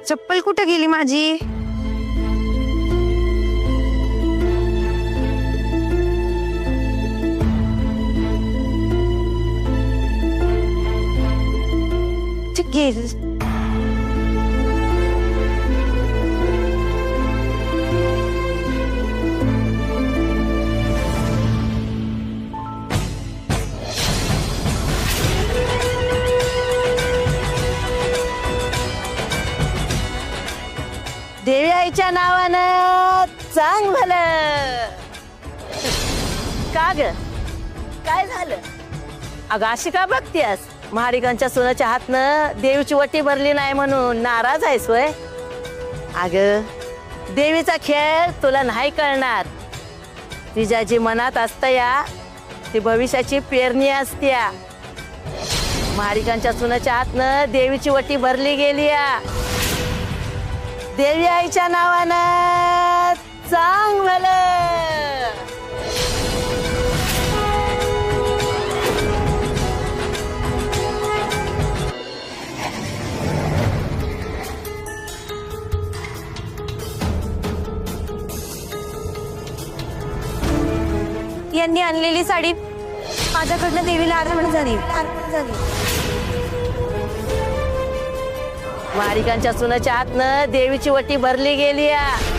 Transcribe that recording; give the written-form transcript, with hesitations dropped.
चप्पल कुठं गेली माझी? गेली. देवी आईच्या नावानं चांग भलं. का ग काय झालं? अगं अशी का बघतीयस? महाडिकांच्या सोन्याच्या हातनं देवीची वटी भरली नाही म्हणून नाराज आहेस होय? अगं देवीचा खेळ तुला नाही कळणार. तिच्या जी मनात असतं या ती भविष्याची पेरणी असत्या. महाडिकांच्या सोन्याच्या हातनं देवीची वटी भरली गेली या. देवी आईच्या नावानं चांग भलं. यांनी आणलेली साडी माझ्याकडनं देवीला अर्पण झाली. महाडिकांच्या सोन्याच्या हातनं देवीची वटी भरली गेली या.